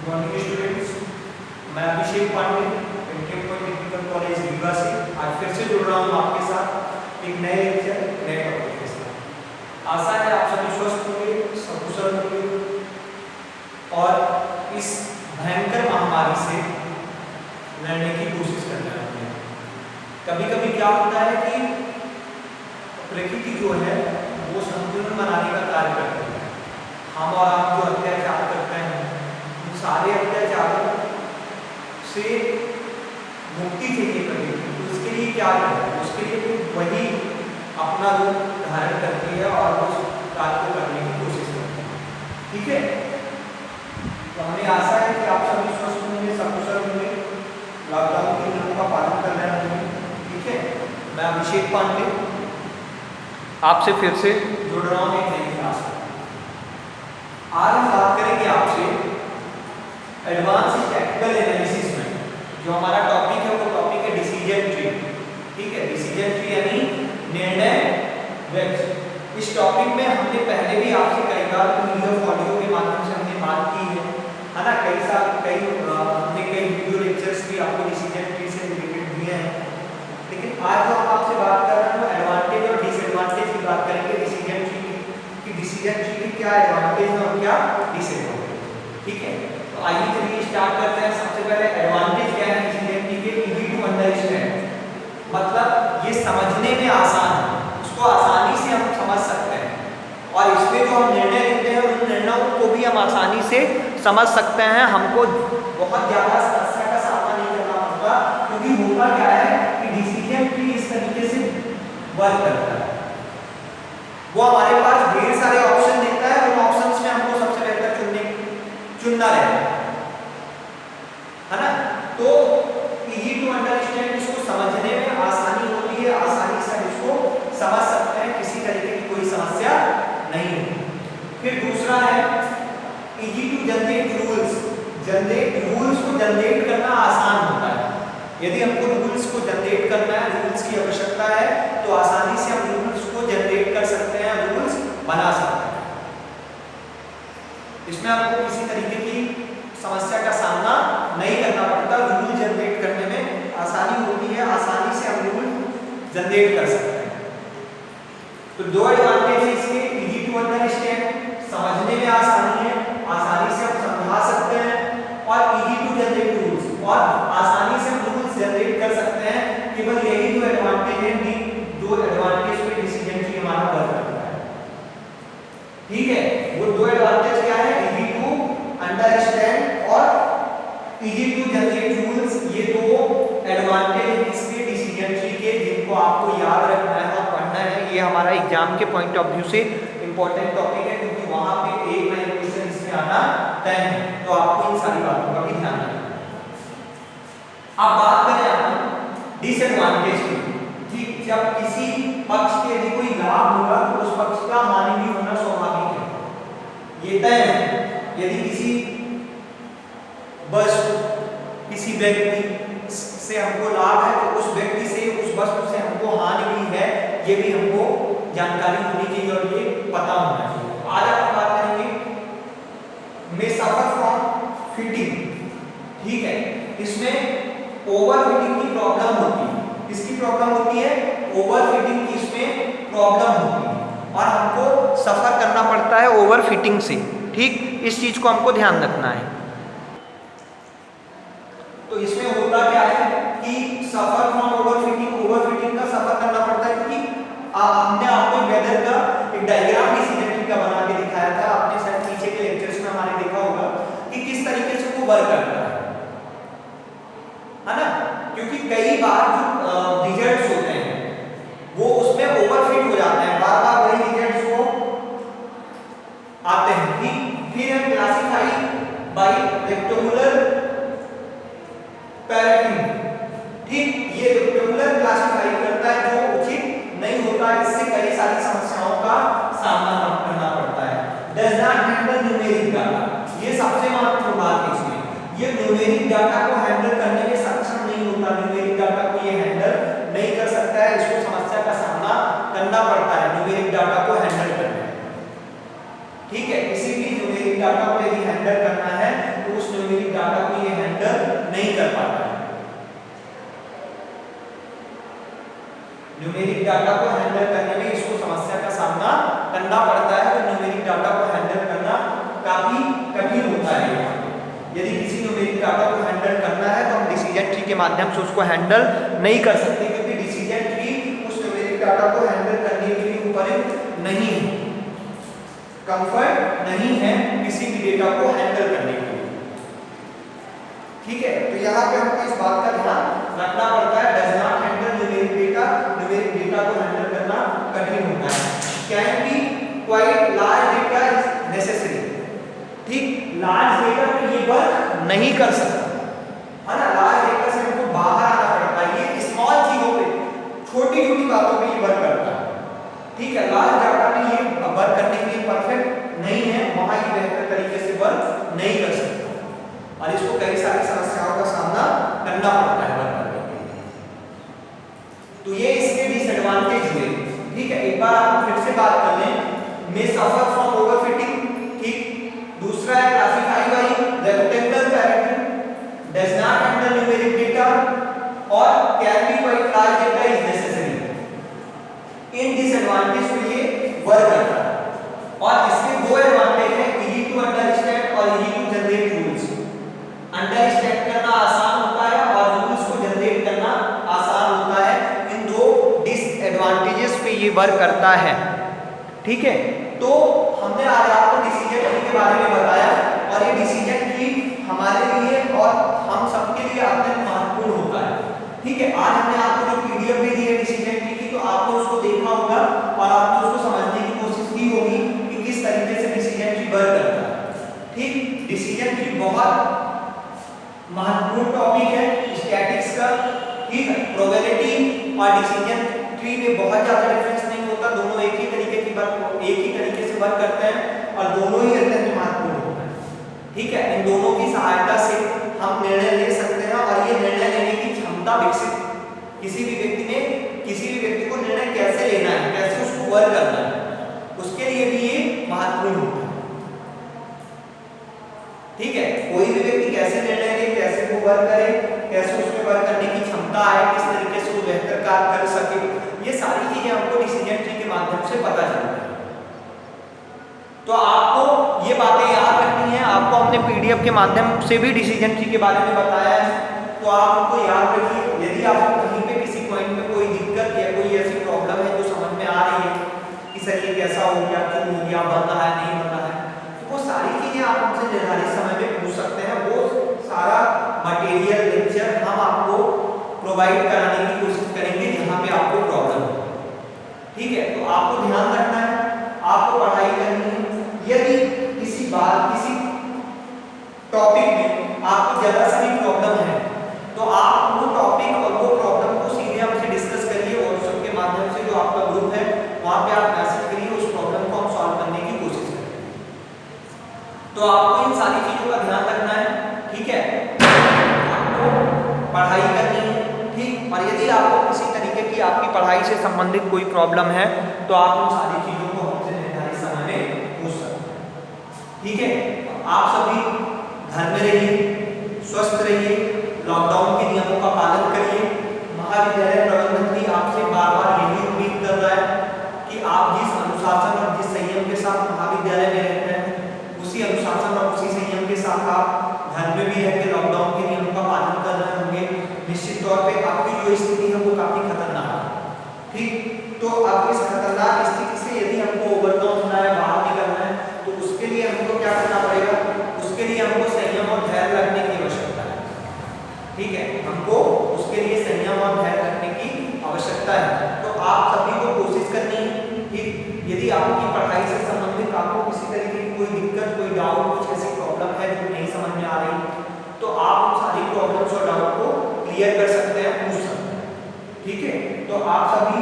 Morning students, मैं Abhishek Pandey Indian polytechnical college Rewa से आज फिर से जुड़ रहा हूँ आपके साथ एक नए लेक्चर नए टॉपिक के साथ। आशा है आप सभी स्वस्थ होंगे, सकुशल होंगे और इस भयंकर महामारी से लड़ने की कोशिश कर रहे हैं। कभी कभी क्या होता है कि प्रकृति जो है वो संतुलन बनाने का कार्य करती है। हम और आप जो अत्याचार करते हैं उन सारे अत्याचारों से मुक्ति चाहिए पड़ेगी, तो उसके लिए क्या करें? उसके लिए वही अपना रूप धारण करती है और उस कार्य को करने की कोशिश करती है। ठीक है, तो हमें आशा है कि आप सभी स्वस्थ होंगे, सकुशल होंगे, लॉकडाउन के नियमों का पालन कर रहे होंगे। ठीक है, मैं अभिषेक पांडे आपसे फिर से जुड़ रहा हूँ एक नई क्लास में। आज हम बात करेंगे आपसे एडवांस टेक्निकल एनालिसिस में। जो हमारा टॉपिक है वो टॉपिक है डिसीजन ट्री। ठीक है, डिसीजन ट्री यानी निर्णय वृक्ष। इस टॉपिक में हमने पहले भी आपसे कई बार पीडीएफ ऑडियो के माध्यम से हमने बात की है ना। हमने कई वीडियो लेक्चर्स भी आपको डिसीजन ट्री से रिलेटेड दिए हैं। लेकिन आज जो हम आपसे बात कर रहे हैं वो एडवांटेज और डिसएडवांटेज की बात करेंगे डिसीजन ट्री की। डिसीजन ट्री की क्या एडवांटेज है और क्या डिसएडवांटेज। ठीक है, तो आइए चलिए स्टार्ट करते हैं। सबसे पहले एडवांटेज क्या है डिसीजन ट्री के? इजी टू अंडरस्टैंड, मतलब ये समझने में आसान है, उसको आसानी से हम समझ सकते हैं और इसमें जो हम निर्णय लेते हैं उन निर्णयों को भी हम आसानी से समझ सकते हैं। हमको बहुत ज्यादा समस्या का सामना नहीं करना पड़ता, क्योंकि होता क्या है कि डिसीजन ट्री इस तरीके से वर्क करता है। वो हमारे पास ढेर सारे ऑप्शन देता है, उन ऑप्शंस में हमको सबसे बेहतर चुनना रहता है ना। तो इजी टू अंडरस्टैंड, इसको समझने में आसानी होती है, आसानी से हम इसको समझ सकते हैं, किसी तरीके की कोई समस्या नहीं होती। फिर दूसरा है easy to generate rules. Rules को जनरेट करना आसान होता है। यदि हमको रूल्स को जनरेट करना है, रूल्स की आवश्यकता है, तो आसानी से हम रूल्स को जनरेट कर सकते हैं, रूल्स बना सकते हैं। इसमें आपको किसी तरीके की समस्या का सामना नहीं करना पड़ता। रूल जनरेट करने में आसानी होती है, आसानी से हम रूल जनरेट कर सकते हैं। तो दो एडवांटेज है इसके, इजी टू अंडरस्टैंड, समझने में आसानी है, आसानी से हम समझा सकते हैं, और इजी टू जनरेट रूल्स, और आसानी से हम रूल्स जनरेट कर सकते हैं। केवल यही दो एडवांटेज है, दो एडवांटेज पे डिसीजन ट्री हमारा वर्क करता है। ठीक है, वो दो एडवांटेज क्या है? इजी टू अंडरस्टैंड और इजी टू जनरेट रूल्स। ये दो एडवांटेज इसके डिसीजन ट्री के, जिनको आपको याद रखना है और पढ़ना है। ये हमारा एग्जाम के पॉइंट ऑफ व्यू से इंपॉर्टेंट टॉपिक है, क्योंकि वहां पे एक ना एक क्वेश्चन इसमें आना तय है, तो आपको इन सारी बातों का भी ध्यान रखना है। अब बात करें अपन डिसएडवांटेज की। ठीक, जब किसी पक्ष के यदि कोई लाभ होगा तो उस पक्ष का हानि भी होना स्वाभाविक है, ये तय है। यदि किसी वस्तु, किसी व्यक्ति से हमको लाभ है, तो उस व्यक्ति से, उस वस्तु से हमको हानि भी है, ये भी हमको जानकारी होनी चाहिए और ये पता होना चाहिए। आज आप बात करेंगे में सफर फ्रॉम फिटिंग। ठीक है, इसमें ओवर फिटिंग की प्रॉब्लम होती है। किसकी प्रॉब्लम होती है? ओवर फिटिंग की इसमें प्रॉब्लम होती है और हमको सफर करना पड़ता है ओवर फिटिंग से। ठीक, इस चीज को हमको ध्यान रखना है। तो इसमें होता क्या है कि सफर फ्रॉम ओवर फिटिंग का सफर करना पड़ता है, क्योंकि हमने आपको वेदर का एक डायग्राम डिसीजन ट्री का बना के दिखाया था। आपने शायद पीछे के लेक्चर्स में हमारे देखा होगा कि किस तरीके से वो वर्क करता है ना। क्योंकि कई बार जो रिजल्ट्स होते हैं वो उसमें ओवरफिट हो जाते हैं, बार बार वही रिजल्ट्स को आते हैं। ठीक, फिर हम क्लासिफाई बाय रेक्टेंगुलर पैरेटिंग। ठीक, ये रेक्टेंगुलर क्लासिफाई करता है जो उचित नहीं होता है, इससे कई सारी समस्याओं का सामना करना पड़ता है। Does not handle numeric data, ये सबसे महत्वपूर्ण बात है इसमें। ये न्यूमेरिक डाटा को हैंडल करने में सक्षम नहीं होता, न्यूमेरिक डाटा को ये हैंडल नहीं कर सकता है, इसको समस्या का सामना करना पड़ता है न्यूमेरिक डाटा को हैंडल करने में। ठीक है, किसी भी न्यूमेरिक न्यूमेरिक डाटा को यदि हैंडल करना है तो उस न्यूमेरिक डाटा को ये हैंडल नहीं कर पाता है। न्यूमेरिक डाटा को हैंडल करने में इसको समस्या का सामना करना पड़ता है, तो न्यूमेरिक डाटा को हैंडल करना काफी कठिन होता है। यदि किसी न्यूमेरिक डाटा को हैंडल करना है तो हम डिसीजन ट्री के माध्यम से उसको हैंडल नहीं कर सकते, क्योंकि डिसीजन ट्री उस न्यूमेरिक डाटा को हैंडल करने के लिए उपयुक्त नहीं है, कंफर्ट नहीं है किसी भी डेटा को हैंडल करने के लिए। ठीक है, तो यहाँ पे हमको इस बात का ध्यान रखना पड़ता है, does not handle numeric data, numeric data को हैंडल करना कठिन होता है। Can be quite large data is necessary. ठीक, लार्ज डेटा में ये वर्क नहीं कर सकता है ना, लार्ज डेटा से हमको बाहर आना पड़ता है, ये स्मॉल चीजों पे, छोटी छोटी बातों पे ये वर्क करता है। ठीक है, लार्ज डाटा में ये वर्क करने के लिए परफेक्ट नहीं है, वहां ये बेहतर तरीके से वर्क नहीं कर सकता और इसको कई सारी समस्याओं का सामना करना पड़ता है वर्क करने के लिए। तो ये इसके डिसएडवांटेज हुए। ठीक है, एक बार आप फिर से बात कर लें, मे सफर फ्रॉम ओवरफिटिंग। ठीक, दूसरा है classify by rectangular pattern, does not handle numeric data और can be quite large data is necessary. इन डिसएडवांटेज पे ये वर्क करता है और इसके दो एडवांटेज है, इजी टू अंडरस्टैंड और easy to generate rules. Understand करना आसान होता है और रूल्स को जनरेट करना आसान होता है। इन दो डिसएडवांटेजेस पे ये वर्क करता है। ठीक है, तो हमने आज आपको डिसीजन ट्री के बारे में बताया और ये डिसीजन ट्री हमारे लिए और हम सबके लिए अत्यंत महत्वपूर्ण होता है। ठीक है, आज हमने आपको जो पीडीएफ भी दी है डिसीजन ट्री की, तो आपने उसको देखा होगा और आपने उसको समझने की कोशिश की होगी कि किस तरीके से डिसीजन ट्री वर्क करता है। ठीक, डिसीजन ट्री बहुत महत्वपूर्ण टॉपिक है स्टैटिक्स का। ठीक है, प्रोबेबिलिटी और डिसीजन ट्री में बहुत ज्यादा डिफरेंस नहीं होता, दोनों एक ही तरीके से वर्क करते हैं और दोनों ही अत्यंत महत्वपूर्ण होते हैं। ठीक है, इन दोनों की सहायता से हम निर्णय ले सकते हैं और ये निर्णय लेने की क्षमता विकसित, किसी भी व्यक्ति को निर्णय कैसे लेना है, कैसे उसको वर्क करना है, उसके लिए भी ये महत्वपूर्ण होता है। ठीक है, कोई भी व्यक्ति कैसे निर्णय ले, कैसे वो वर्क करे, कैसे उसमें वर्क करने की क्षमता है, किस तरीके से वो बेहतर कार्य कर सके, ये सारी चीजें हमको डिसीजन ट्री के माध्यम से पता चलती है। तो आपको ये बातें याद रखनी है, आपको हमने पीडीएफ के माध्यम से भी डिसीजन ट्री के बारे में बताया है, तो आप उनको याद रखिए। यदि आपको कहीं पे किसी पॉइंट में कोई दिक्कत या कोई ऐसी प्रॉब्लम है जो समझ में आ रही है कि सर ये कैसा हो गया, क्यों हो गया, बन रहा है, नहीं बन रहा है, तो वो सारी चीजें आप हमसे निर्धारित समय में पूछ सकते हैं। वो सारा मटेरियल लेक्चर हम आपको प्रोवाइड कराने की कोशिश करेंगे जहाँ पे आपको प्रॉब्लम हो। ठीक है, तो आपको ध्यान रखना है, आपको पढ़ाई करनी है। यदि किसी टॉपिक में आपको जरा सा भी प्रॉब्लम है तो आप वो टॉपिक और वो प्रॉब्लम को सीधे हमसे डिस्कस करिए, व्हाट्सएप के माध्यम से जो आपका ग्रुप है वहाँ पे आप मैसेज करिए, उस प्रॉब्लम को हम सॉल्व करने की कोशिश करेंगे। तो आपको इन सारी चीजों का ध्यान रखना है। ठीक है, आपको पढ़ाई करनी है। ठीक, और यदि आपको किसी तरीके की आपकी पढ़ाई से संबंधित कोई प्रॉब्लम है तो आप उन सारी चीजों को हमसे निर्धारित समय में पूछ सकते हैं। ठीक है, आप सभी घर में रहिए, स्वस्थ रहिए, लॉकडाउन के नियमों का पालन करिए। महाविद्यालय प्रबंधन भी आपसे बार बार यही उम्मीद कर रहा है कि आप जिस अनुशासन और जिस संयम के साथ महाविद्यालय में रहते हैं, उसी अनुशासन और उसी संयम के साथ आप घर में भी रहकर लॉकडाउन के नियमों का पालन कर रहे होंगे। निश्चित तौर पे आपकी जो स्थिति है वो काफी खतरनाक है। ठीक, तो अब इस खतरनाक स्थिति से यदि हमको ओवरकम होना है, बाहर निकलना है, तो उसके लिए हमको क्या करना पड़ेगा, उसके लिए हमको संयम और धैर्य रखने की आवश्यकता है। ठीक है, हमको उसके लिए संयम और धैर्य रखने की आवश्यकता है। तो आप सभी को कोशिश करनी है। ठीक, यदि आपकी पढ़ाई से संबंधित आपको किसी तरीके की कोई दिक्कत, कोई डाउट, कुछ ऐसी प्रॉब्लम है जो नहीं समझ में आ रही, तो आप उन सारी प्रॉब्लम्स और डाउट को क्लियर कर सकते हैं, पूछ सकते हैं। ठीक है, तो आप सभी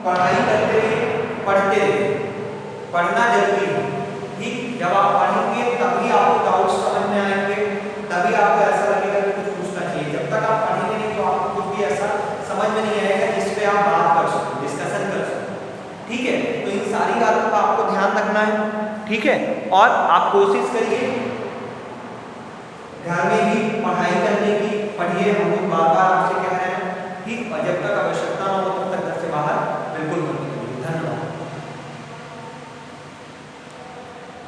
पढ़ाई करते रहिए, पढ़ते रहिए, पढ़ना जरूरी है। ठीक, जब आप पढ़ेंगे तभी आपको डाउट समझ में आएंगे, तभी आपको ऐसा लगेगा कि कुछ पूछना चाहिए। जब तक आप पढ़ेंगे नहीं तो आपको कुछ भी ऐसा समझ में नहीं आएगा जिस पे आप बात कर सकें, डिस्कशन कर सकें। ठीक है, तो इन सारी बातों का आपको ध्यान रखना है। ठीक है, और आप कोशिश करिए घर में ही पढ़ाई करने की, पढ़िए, हम लोग बार बार